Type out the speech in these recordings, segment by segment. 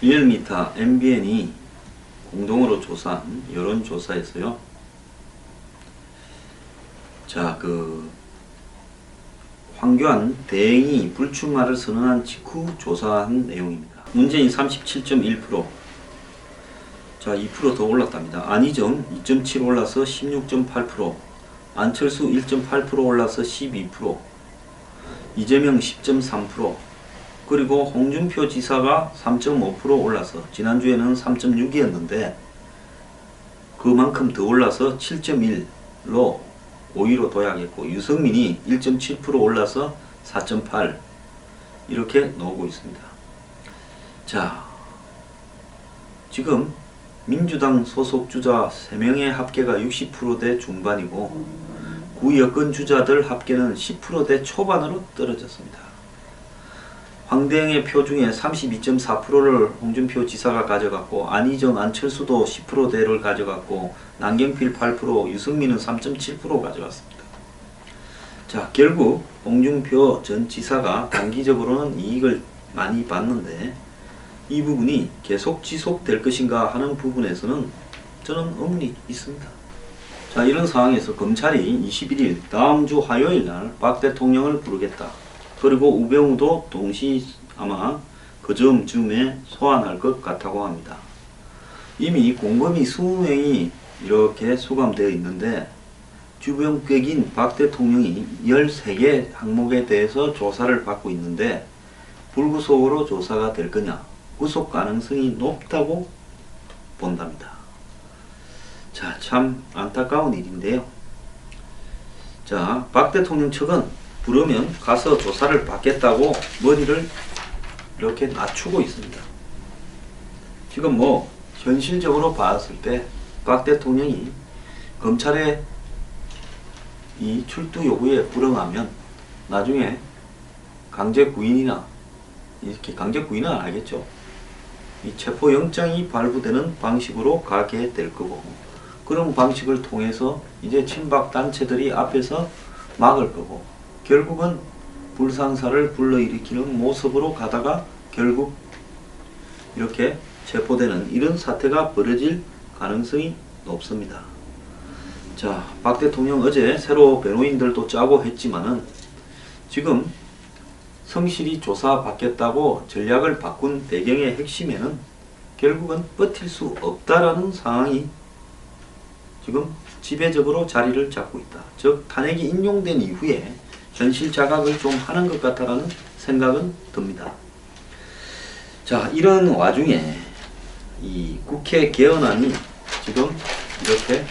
리얼미터 MBN이 공동으로 조사한 여론조사에서요. 자, 황교안 대행이 불출마를 선언한 직후 조사한 내용입니다. 문재인 37.1%, 자, 2% 더 올랐답니다. 안희정 2.7 올라서 16.8%, 안철수 1.8% 올라서 12%, 이재명 10.3%, 그리고 홍준표 지사가 3.5% 올라서 지난주에는 3.6이었는데 그만큼 더 올라서 7.1로 5위로 도약했고, 유승민이 1.7% 올라서 4.8 이렇게 나오고 있습니다. 자, 지금 민주당 소속 주자 3명의 합계가 60%대 중반이고 구여권 주자들 합계는 10%대 초반으로 떨어졌습니다. 황대행의 표 중에 32.4%를 홍준표 지사가 가져갔고, 안희정, 안철수도 10%대를 가져갔고, 남경필 8%, 유승민은 3.7% 가져갔습니다. 자, 결국 홍준표 전 지사가 단기적으로는 이익을 많이 봤는데 이 부분이 계속 지속될 것인가 하는 부분에서는 저는 의문이 있습니다. 자, 이런 상황에서 검찰이 21일 다음 주 화요일 날 박 대통령을 부르겠다. 그리고 우병우도 동시 아마 그 즈음에 소환할 것 같다고 합니다. 이미 공범이 20명이 이렇게 수감되어 있는데 주변객인 박 대통령이 13개 항목에 대해서 조사를 받고 있는데 불구속으로 조사가 될 거냐, 구속 가능성이 높다고 본답니다. 자, 참 안타까운 일인데요. 자, 박 대통령 측은 부르면 가서 조사를 받겠다고 머리를 이렇게 낮추고 있습니다. 지금 현실적으로 봤을 때 박 대통령이 검찰의 이 출두 요구에 불응하면 나중에 강제 구인이나, 이렇게 강제 구인은 안 하겠죠. 이 체포영장이 발부되는 방식으로 가게 될 거고, 그런 방식을 통해서 이제 친박 단체들이 앞에서 막을 거고, 결국은 불상사를 불러일으키는 모습으로 가다가 결국 이렇게 체포되는 이런 사태가 벌어질 가능성이 높습니다. 자, 박 대통령 어제 새로 변호인들도 짜고 했지만은 지금 성실히 조사받겠다고 전략을 바꾼 배경의 핵심에는 결국은 버틸 수 없다라는 상황이 지금 지배적으로 자리를 잡고 있다. 즉, 탄핵이 인용된 이후에 현실 자각을 좀 하는 것 같다라는 생각은 듭니다. 자, 이런 와중에 이 국회 개헌안이 지금 이렇게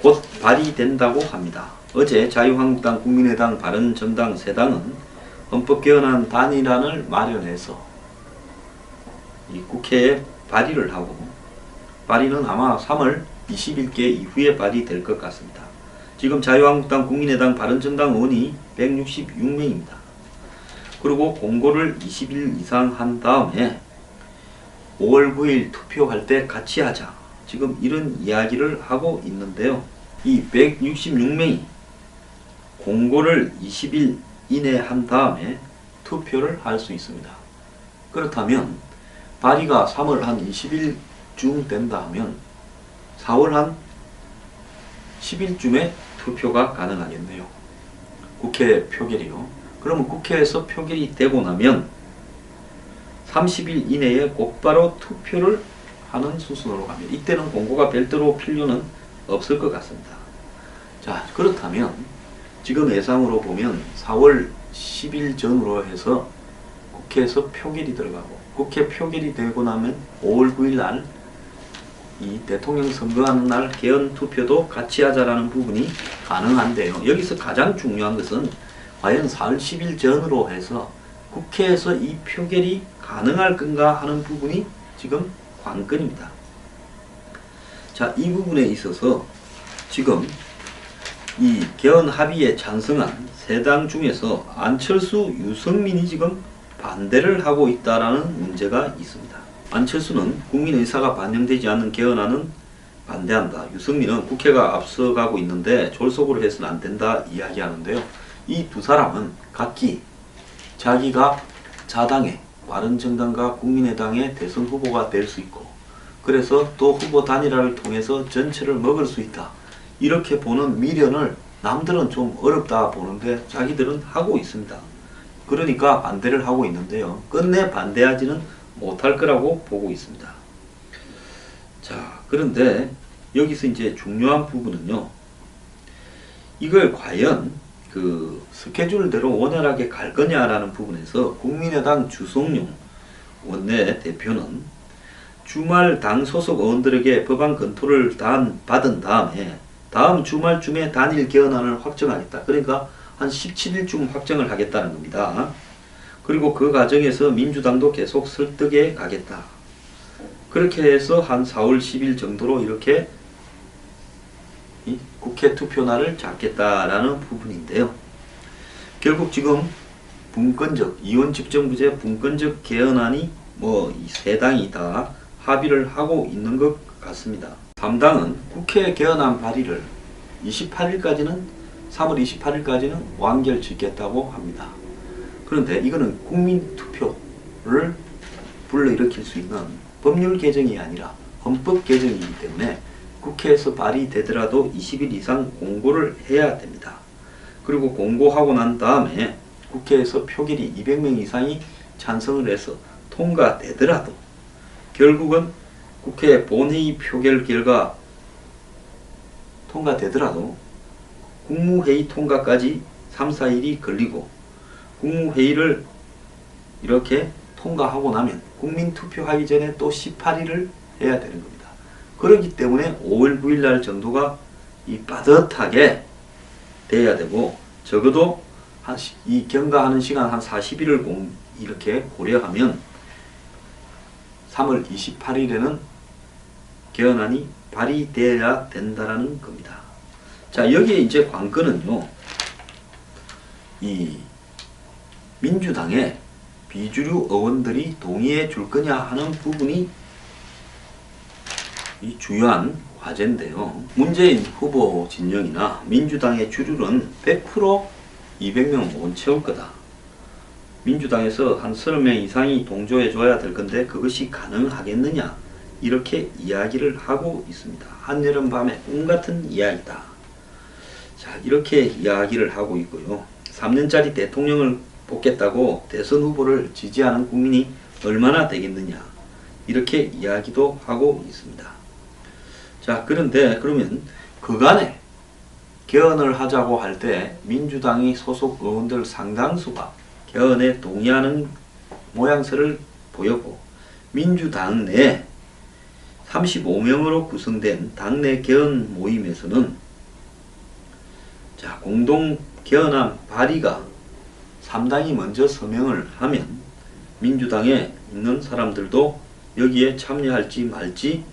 곧 발의된다고 합니다. 어제 자유한국당, 국민의당, 바른정당 세 당은 헌법개헌안 단일안을 마련해서 이 국회에 발의를 하고, 발의는 아마 3월 20일께 이후에 발의될 것 같습니다. 지금 자유한국당, 국민의당, 바른정당 의원이 166명입니다. 그리고 공고를 20일 이상 한 다음에 5월 9일 투표할 때 같이 하자, 지금 이런 이야기를 하고 있는데요. 이 166명이 공고를 20일 이내에 한 다음에 투표를 할 수 있습니다. 그렇다면 발의가 3월 한 20일쯤 된다 하면 4월 한 10일쯤에 투표가 가능하겠네요. 국회 표결이요. 그러면 국회에서 표결이 되고 나면 30일 이내에 곧바로 투표를 하는 수순으로 가면 이때는 공고가 별도로 필요는 없을 것 같습니다. 자, 그렇다면 지금 예상으로 보면 4월 10일 전으로 해서 국회에서 표결이 들어가고, 국회 표결이 되고 나면 5월 9일 날 이 대통령 선거하는 날 개헌 투표도 같이 하자라는 부분이 가능한데요. 여기서 가장 중요한 것은 과연 4월 10일 전으로 해서 국회에서 이 표결이 가능할 건가 하는 부분이 지금 관건입니다. 자, 이 부분에 있어서 지금 이 개헌 합의에 찬성한 세 당 중에서 안철수, 유승민이 지금 반대를 하고 있다라는 문제가 있습니다. 안철수는 국민 의사가 반영되지 않는 개헌안은 반대한다. 유승민은 국회가 앞서가고 있는데 졸속으로 해서는 안 된다 이야기하는데요. 이 두 사람은 각기 자기가 자당에 바른정당과 국민의당의 대선 후보가 될 수 있고, 그래서 또 후보 단일화를 통해서 전체를 먹을 수 있다, 이렇게 보는 미련을 남들은 좀 어렵다 보는데 자기들은 하고 있습니다. 그러니까 반대를 하고 있는데요, 끝내 반대하지는 못할 거라고 보고 있습니다. 자, 그런데 여기서 이제 중요한 부분은요, 이걸 과연 그 스케줄대로 원활하게 갈 거냐라는 부분에서 국민의당 주성용 원내대표는 주말 당 소속 의원들에게 법안 검토를 받은 다음에 다음 주말쯤에 단일 개헌안을 확정하겠다. 그러니까 한 17일쯤 확정을 하겠다는 겁니다. 그리고 그 과정에서 민주당도 계속 설득해 가겠다. 그렇게 해서 한 4월 10일 정도로 이렇게 이 국회 투표날을 잡겠다라는 부분인데요. 결국 지금 분권적, 이원 집정부제 분권적 개헌안이 뭐 이 세 당이 다 합의를 하고 있는 것 같습니다. 3당은 국회 개헌안 발의를 3월 28일까지는 완결 짓겠다고 합니다. 그런데 이거는 국민투표를 불러일으킬 수 있는 법률 개정이 아니라 헌법 개정이기 때문에 국회에서 발의되더라도 20일 이상 공고를 해야 됩니다. 그리고 공고하고 난 다음에 국회에서 표결이 200명 이상이 찬성을 해서 통과되더라도 결국은 국회 본회의 표결 결과 통과되더라도 국무회의 통과까지 3, 4일이 걸리고, 국무회의를 이렇게 통과하고 나면 국민투표하기 전에 또 18일을 해야 되는 겁니다. 그렇기 때문에 5월 9일 날 정도가 이 빠듯하게 돼야 되고, 적어도 이 경과하는 시간 한 40일을 이렇게 고려하면 3월 28일에는 개헌안이 발의되어야 된다라는 겁니다. 자, 여기에 이제 관건은요, 이 민주당의 비주류 의원들이 동의해 줄 거냐 하는 부분이 이 주요한 과제인데요. 문재인 후보 진영이나 민주당의 주류는 100% 200명 못 채울 거다. 민주당에서 한 30명 이상이 동조해 줘야 될 건데 그것이 가능하겠느냐, 이렇게 이야기를 하고 있습니다. 한여름밤의 꿈같은 이야기다. 자, 이렇게 이야기를 하고 있고요. 3년짜리 대통령을 뽑겠다고 대선 후보를 지지하는 국민이 얼마나 되겠느냐, 이렇게 이야기도 하고 있습니다. 자, 그런데 그러면 그간에 개헌을 하자고 할 때 민주당이 소속 의원들 상당수가 개헌에 동의하는 모양새를 보였고, 민주당 내 35명으로 구성된 당내 개헌 모임에서는 자, 공동 개헌안 발의가 3당이 먼저 서명을 하면 민주당에 있는 사람들도 여기에 참여할지 말지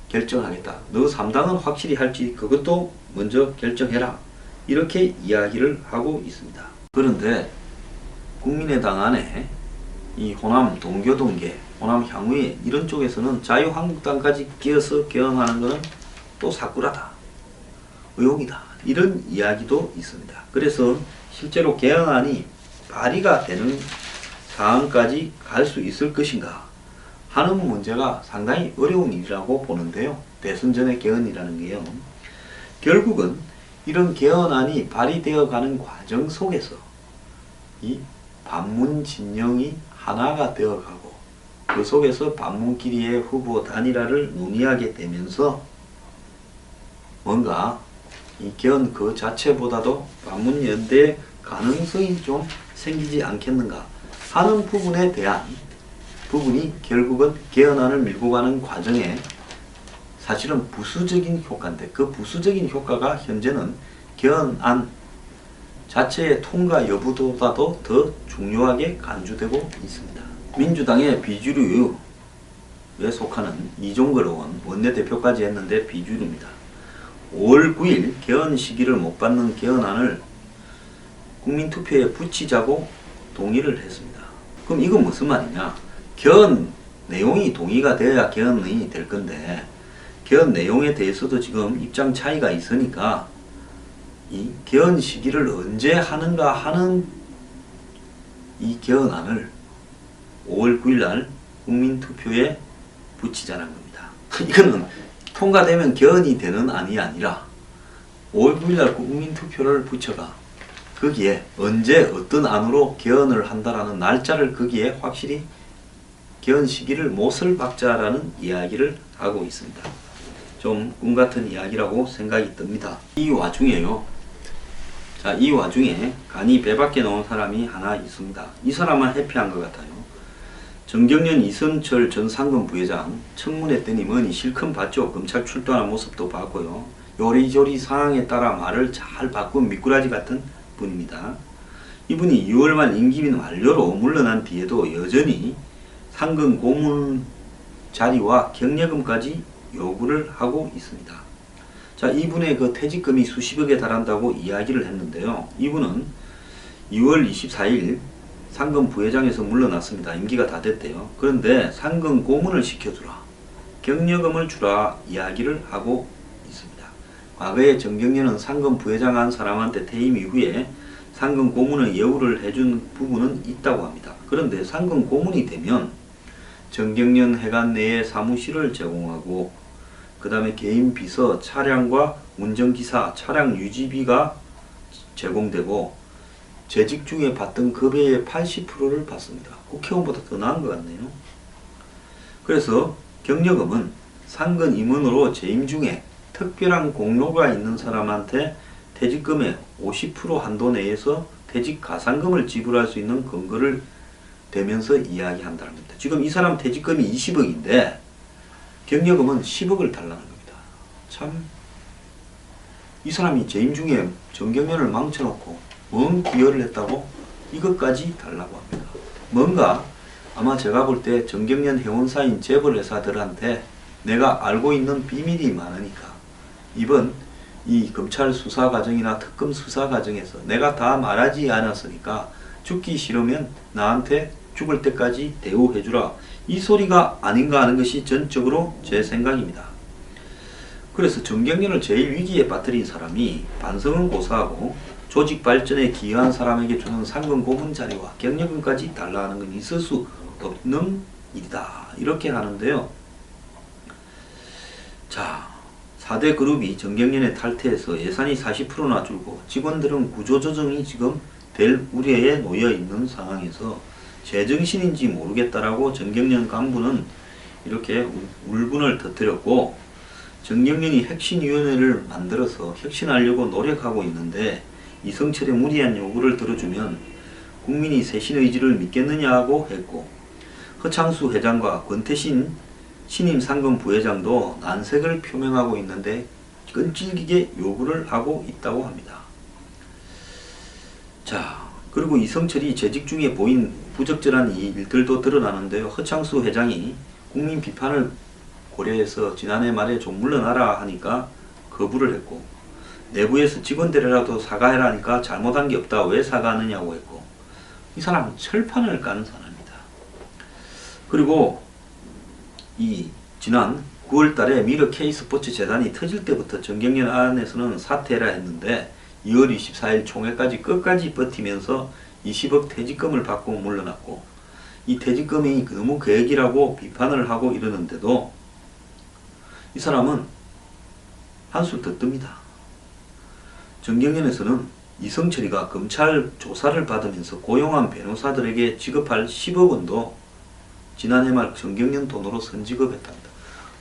결정하겠다. 너 3당은 확실히 할지 그것도 먼저 결정해라. 이렇게 이야기를 하고 있습니다. 그런데 국민의당 안에 이 호남 동교동계, 호남 향후회 이런 쪽에서는 자유한국당까지 끼어서 개헌하는 것은 또 사꾸라다, 의혹이다, 이런 이야기도 있습니다. 그래서 실제로 개헌안이 발의가 되는 상황까지 갈 수 있을 것인가 하는 문제가 상당히 어려운 일이라고 보는데요. 대선 전의 개헌이라는 게요, 결국은 이런 개헌안이 발의되어 가는 과정 속에서 이 반문 진영이 하나가 되어 가고, 그 속에서 반문끼리의 후보 단일화를 논의하게 되면서 뭔가 이 개헌 그 자체보다도 반문 연대의 가능성이 좀 생기지 않겠는가 하는 부분에 대한 부분이 결국은 개헌안을 밀고 가는 과정에 사실은 부수적인 효과인데, 그 부수적인 효과가 현재는 개헌안 자체의 통과 여부보다도 더 중요하게 간주되고 있습니다. 민주당의 비주류에 속하는 이종걸 의원 원내대표까지 했는데 비주류입니다. 5월 9일 개헌 시기를 못 받는 개헌안을 국민투표에 붙이자고 동의를 했습니다. 그럼 이건 무슨 말이냐? 개헌 내용이 동의가 돼야 개헌이 될 건데, 개헌 내용에 대해서도 지금 입장 차이가 있으니까 이 개헌 시기를 언제 하는가 하는 이 개헌안을 5월 9일 날 국민투표에 붙이자는 겁니다. 이거는 통과되면 개헌이 되는 안이 아니라 5월 9일 날 국민투표를 붙여가 거기에 언제 어떤 안으로 개헌을 한다라는 날짜를 거기에 확실히 개헌 시기를 못을 박자라는 이야기를 하고 있습니다. 좀 꿈같은 이야기라고 생각이 듭니다. 이 와중에요. 자, 이 와중에 간이 배밖에 나온 사람이 하나 있습니다. 이 사람만 회피한 것 같아요. 정경련 이성철 전 상금 부회장 청문회 때니 뭐니 실컷 봤죠. 검찰 출두하는 모습도 봤고요. 요리조리 상황에 따라 말을 잘 바꾼 미꾸라지 같은 분입니다. 이분이 2월 말 임기 완료로 물러난 뒤에도 여전히 상금 고문 자리와 경력금까지 요구를 하고 있습니다. 자, 이분의 그 퇴직금이 수십억에 달한다고 이야기를 했는데요. 이분은 2월 24일 상금 부회장에서 물러났습니다. 임기가 다 됐대요. 그런데 상금 고문을 시켜주라, 경력금을 주라 이야기를 하고 있습니다. 과거에 정경련은 상금 부회장 한 사람한테 퇴임 이후에 상금 고문의 예우를 해준 부분은 있다고 합니다. 그런데 상금 고문이 되면 정경련 회관 내에 사무실을 제공하고 그 다음에 개인 비서, 차량과 운전기사, 차량 유지비가 제공되고 재직 중에 받던 급여의 80%를 받습니다. 국회의원보다 더 나은 것 같네요. 그래서 경력금은 상근 임원으로 재임 중에 특별한 공로가 있는 사람한테 퇴직금의 50% 한도 내에서 퇴직 가산금을 지불할 수 있는 근거를 대면서 이야기한다는 겁니다. 지금 이 사람 퇴직금이 20억인데 경력금은 10억을 달라는 겁니다. 참, 이 사람이 재임 중에 정경련을 망쳐놓고 뭔 기여를 했다고 이것까지 달라고 합니다. 뭔가 아마 제가 볼 때 정경련 회원사인 재벌회사들한테 내가 알고 있는 비밀이 많으니까 이번 이 검찰 수사 과정이나 특검 수사 과정에서 내가 다 말하지 않았으니까 죽기 싫으면 나한테 죽을 때까지 대우해주라, 이 소리가 아닌가 하는 것이 전적으로 제 생각입니다. 그래서 정경련을 제일 위기에 빠뜨린 사람이 반성은 고사하고 조직 발전에 기여한 사람에게 주는 상금 고문 자리와 경력금까지 달라 하는 건 있을 수 없는 일이다, 이렇게 하는데요. 자, 4대 그룹이 정경련에 탈퇴해서 예산이 40%나 줄고 직원들은 구조조정이 지금 될 우려에 놓여 있는 상황에서 제정신인지 모르겠다라고 정경련 간부는 이렇게 울분을 터뜨렸고, 정경련이 혁신위원회를 만들어서 혁신하려고 노력하고 있는데 이성철의 무리한 요구를 들어주면 국민이 쇄신 의지를 믿겠느냐고 했고, 허창수 회장과 권태신 신임 상금 부회장도 난색을 표명하고 있는데 끈질기게 요구를 하고 있다고 합니다. 자, 그리고 이성철이 재직 중에 보인 부적절한 일들도 드러나는데요. 허창수 회장이 국민 비판을 고려해서 지난해 말에 좀 물러나라 하니까 거부를 했고, 내부에서 직원들이라도 사과해라 하니까 잘못한 게 없다, 왜 사과하느냐고 했고, 이 사람은 철판을 까는 사람입니다. 그리고 이 지난 9월 달에 미러 K스포츠 재단이 터질 때부터 정경련 안에서는 사퇴라 했는데 2월 24일 총회까지 끝까지 버티면서 20억 퇴직금을 받고 물러났고, 이 퇴직금이 너무 계획이라고 비판을 하고 이러는데도 이 사람은 한술 더 뜹니다. 정경련에서는 이성철이가 검찰 조사를 받으면서 고용한 변호사들에게 지급할 10억 원도 지난해 말 정경련 돈으로 선지급했답니다.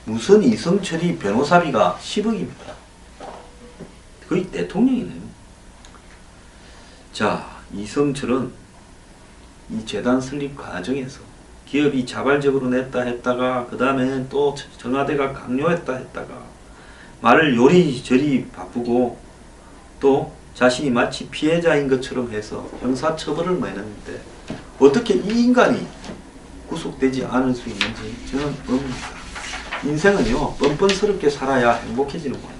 무슨 이성철이 변호사비가 10억입니다. 거의 대통령이네요. 자, 이성철은 이 재단 설립 과정에서 기업이 자발적으로 냈다 했다가 그 다음에 또 청와대가 강요했다 했다가 말을 요리저리 바꾸고 또 자신이 마치 피해자인 것처럼 해서 형사처벌을 내놨는데 어떻게 이 인간이 구속되지 않을 수 있는지 저는 의문입니다. 인생은요, 뻔뻔스럽게 살아야 행복해지는 거예요.